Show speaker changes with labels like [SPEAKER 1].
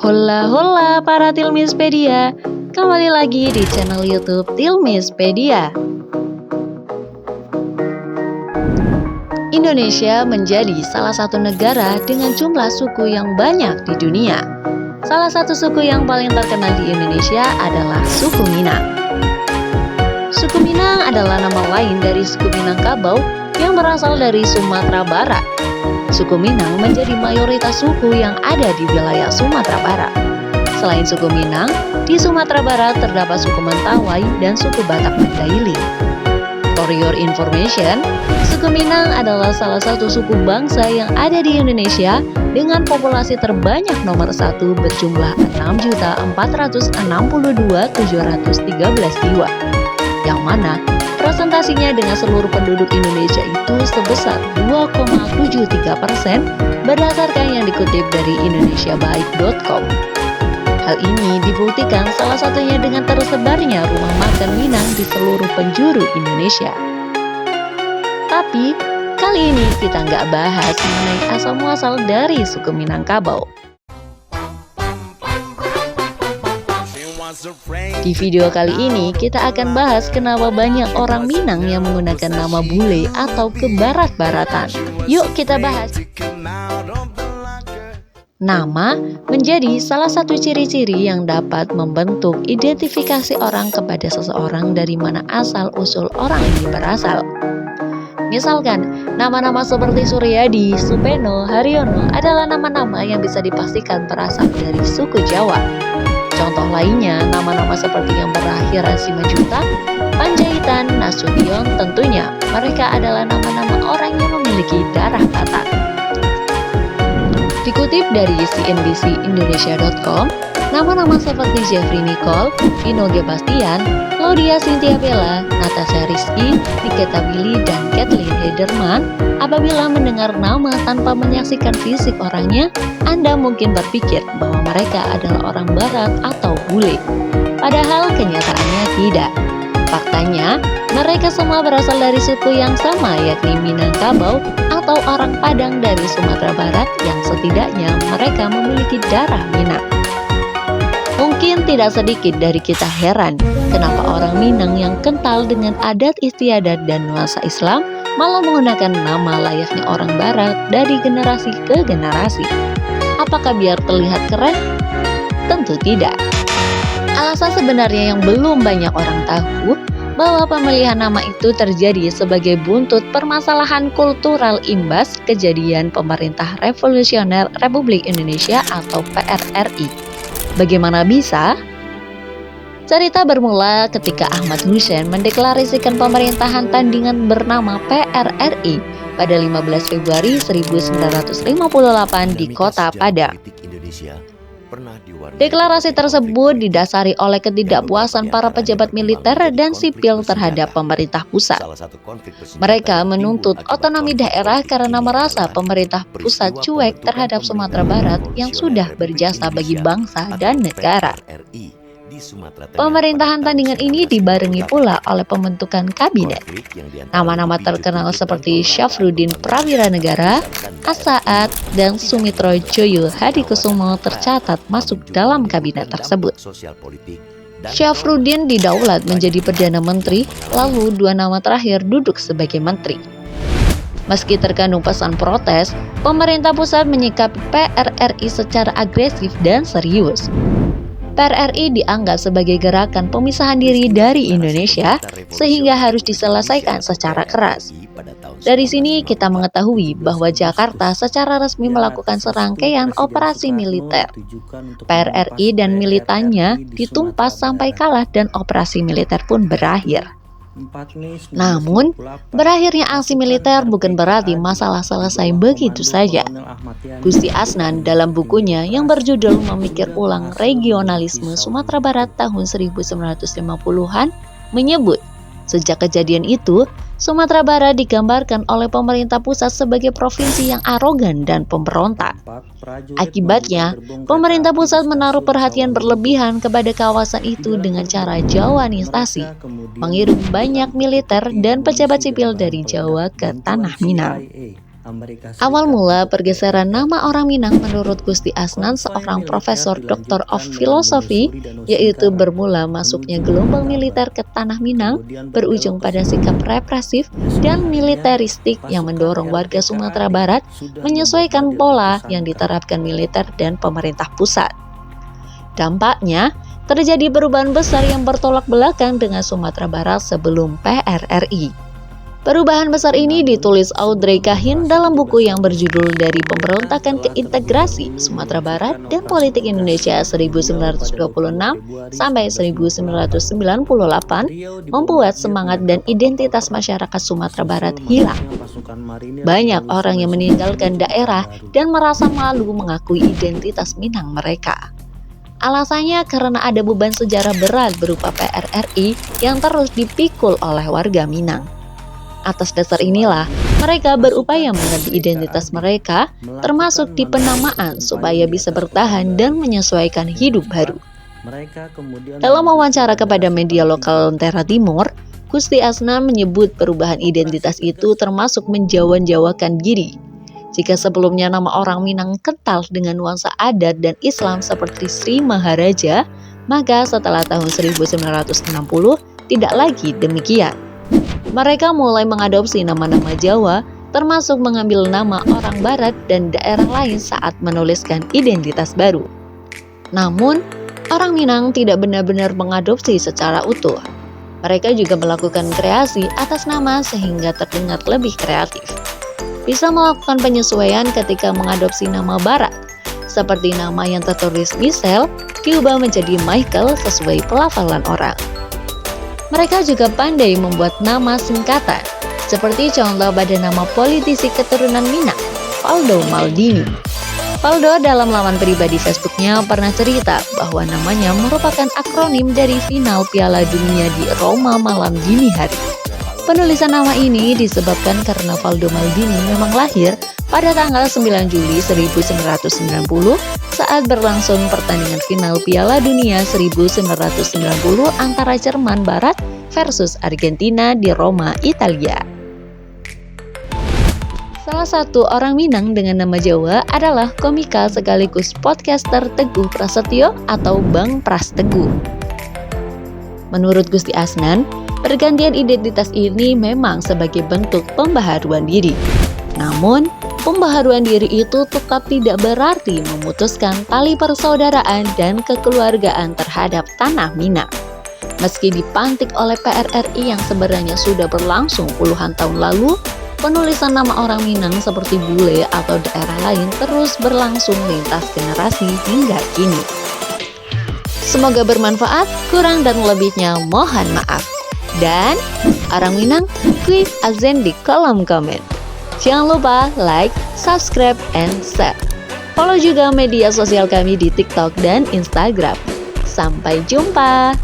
[SPEAKER 1] Hola hola para Tilmispedia, kembali lagi di channel YouTube Tilmispedia. Indonesia menjadi salah satu negara dengan jumlah suku yang banyak di dunia. Salah satu suku yang paling terkenal di Indonesia adalah suku Minang. Suku Minang adalah nama lain dari suku Minangkabau yang berasal dari Sumatera Barat. Suku Minang menjadi mayoritas suku yang ada di wilayah Sumatera Barat. Selain suku Minang, di Sumatera Barat terdapat suku Mentawai dan suku Batak Mandailing. For your information, suku Minang adalah salah satu suku bangsa yang ada di Indonesia dengan populasi terbanyak nomor 1 berjumlah 6.462.713 jiwa, yang mana presentasinya dengan seluruh penduduk Indonesia itu sebesar 2,73% berdasarkan yang dikutip dari indonesiabaik.com. Hal ini dibuktikan salah satunya dengan tersebarnya rumah makan Minang di seluruh penjuru Indonesia. Tapi, kali ini kita nggak bahas mengenai asal-muasal dari suku Minangkabau. Di video kali ini, kita akan bahas kenapa banyak orang Minang yang menggunakan nama bule atau kebarat-baratan. Yuk kita bahas. Nama menjadi salah satu ciri-ciri yang dapat membentuk identifikasi orang kepada seseorang dari mana asal-usul orang ini berasal. Misalkan, nama-nama seperti Suryadi, Supeno, Haryono adalah nama-nama yang bisa dipastikan berasal dari suku Jawa. Contoh lainnya, nama-nama seperti yang berakhir Simanjuntak, Panjaitan, Nasution, tentunya mereka adalah nama-nama orang yang memiliki darah Batak. Dikutip dari cnbcindonesia.com, nama-nama seperti Jeffrey Nicole, Vino G. Bastian, Claudia Cynthia Bella, Natasha Rizky, Nikita Willy, dan Kathleen Hederman. Apabila mendengar nama tanpa menyaksikan fisik orangnya, Anda mungkin berpikir bahwa mereka adalah orang barat atau bule. Padahal kenyataannya tidak. Faktanya, mereka semua berasal dari suku yang sama, yakni Minangkabau atau orang Padang dari Sumatera Barat yang setidaknya mereka memiliki darah Minang. Mungkin tidak sedikit dari kita heran kenapa orang Minang yang kental dengan adat istiadat dan nuansa Islam malah menggunakan nama layaknya orang Barat dari generasi ke generasi. Apakah biar terlihat keren? Tentu tidak. Alasan sebenarnya yang belum banyak orang tahu bahwa pemilihan nama itu terjadi sebagai buntut permasalahan kultural imbas kejadian Pemerintah Revolusioner Republik Indonesia atau PRRI. Bagaimana bisa? Cerita bermula ketika Ahmad Hussein mendeklarasikan pemerintahan tandingan bernama PRRI pada 15 Februari 1958 di Kota Padang. Deklarasi tersebut didasari oleh ketidakpuasan para pejabat militer dan sipil terhadap pemerintah pusat. Mereka menuntut otonomi daerah karena merasa pemerintah pusat cuek terhadap Sumatera Barat yang sudah berjasa bagi bangsa dan negara. Pemerintahan tandingan ini dibarengi pula oleh pembentukan kabinet. Nama-nama terkenal seperti Syafruddin Prawira Negara, Asaat, dan Sumitro Joyo Hadikusumo tercatat masuk dalam kabinet tersebut. Syafruddin didaulat menjadi Perdana Menteri, lalu dua nama terakhir duduk sebagai menteri. Meski terkandung pesan protes, pemerintah pusat menyikapi PRRI secara agresif dan serius. PRRI dianggap sebagai gerakan pemisahan diri dari Indonesia sehingga harus diselesaikan secara keras. Dari sini kita mengetahui bahwa Jakarta secara resmi melakukan serangkaian operasi militer. PRRI dan militannya ditumpas sampai kalah dan operasi militer pun berakhir. Namun, berakhirnya aksi militer bukan berarti masalah selesai begitu saja. Gusti Asnan dalam bukunya yang berjudul Memikir Ulang Regionalisme Sumatera Barat tahun 1950-an menyebut, sejak kejadian itu, Sumatera Barat digambarkan oleh pemerintah pusat sebagai provinsi yang arogan dan pemberontak. Akibatnya, pemerintah pusat menaruh perhatian berlebihan kepada kawasan itu dengan cara Jawanisasi, mengirim banyak militer dan pejabat sipil dari Jawa ke tanah Minang. Awal mula pergeseran nama orang Minang menurut Gusti Asnan, seorang profesor Doctor of Philosophy, yaitu bermula masuknya gelombang militer ke tanah Minang, berujung pada sikap represif dan militeristik yang mendorong warga Sumatera Barat menyesuaikan pola yang diterapkan militer dan pemerintah pusat. Dampaknya, terjadi perubahan besar yang bertolak belakang dengan Sumatera Barat sebelum PRRI. Perubahan besar ini ditulis Audrey Kahin dalam buku yang berjudul Dari Pemberontakan ke Integrasi Sumatera Barat dan Politik Indonesia 1926 sampai 1998, membuat semangat dan identitas masyarakat Sumatera Barat hilang. Banyak orang yang meninggalkan daerah dan merasa malu mengakui identitas Minang mereka. Alasannya karena ada beban sejarah berat berupa PRRI yang terus dipikul oleh warga Minang. Atas dasar inilah, mereka berupaya mengganti identitas mereka, termasuk di penamaan, supaya bisa bertahan dan menyesuaikan hidup baru. Dalam wawancara kepada media lokal Lentera Timur, Gusti Asnan menyebut perubahan identitas itu termasuk menjawa-jawakan diri. Jika sebelumnya nama orang Minang kental dengan nuansa adat dan Islam seperti Sri Maharaja, maka setelah tahun 1960 tidak lagi demikian. Mereka mulai mengadopsi nama-nama Jawa, termasuk mengambil nama orang Barat dan daerah lain saat menuliskan identitas baru. Namun, orang Minang tidak benar-benar mengadopsi secara utuh. Mereka juga melakukan kreasi atas nama sehingga terdengar lebih kreatif. Bisa melakukan penyesuaian ketika mengadopsi nama Barat, seperti nama yang tertulis Michelle diubah menjadi Michael sesuai pelafalan orang. Mereka juga pandai membuat nama singkatan, seperti contoh pada nama politisi keturunan Minang, Valdo Maldini. Valdo dalam laman pribadi Facebooknya pernah cerita bahwa namanya merupakan akronim dari final Piala Dunia di Roma malam dini hari. Penulisan nama ini disebabkan karena Valdo Maldini memang lahir pada tanggal 9 Juli 1990 saat berlangsung pertandingan final Piala Dunia 1990 antara Jerman Barat versus Argentina di Roma, Italia. Salah satu orang Minang dengan nama Jawa adalah komika sekaligus podcaster Teguh Prasetyo atau Bang Pras Teguh. Menurut Gusti Asnan, pergantian identitas ini memang sebagai bentuk pembaharuan diri. Namun, pembaharuan diri itu tetap tidak berarti memutuskan tali persaudaraan dan kekeluargaan terhadap tanah Minang. Meski dipantik oleh PRRI yang sebenarnya sudah berlangsung puluhan tahun lalu, penulisan nama orang Minang seperti bule atau daerah lain terus berlangsung lintas generasi hingga kini. Semoga bermanfaat, kurang dan lebihnya mohon maaf. Dan orang Minang, kuy azen di kolom komen. Jangan lupa like, subscribe, and share. Follow juga media sosial kami di TikTok dan Instagram. Sampai jumpa!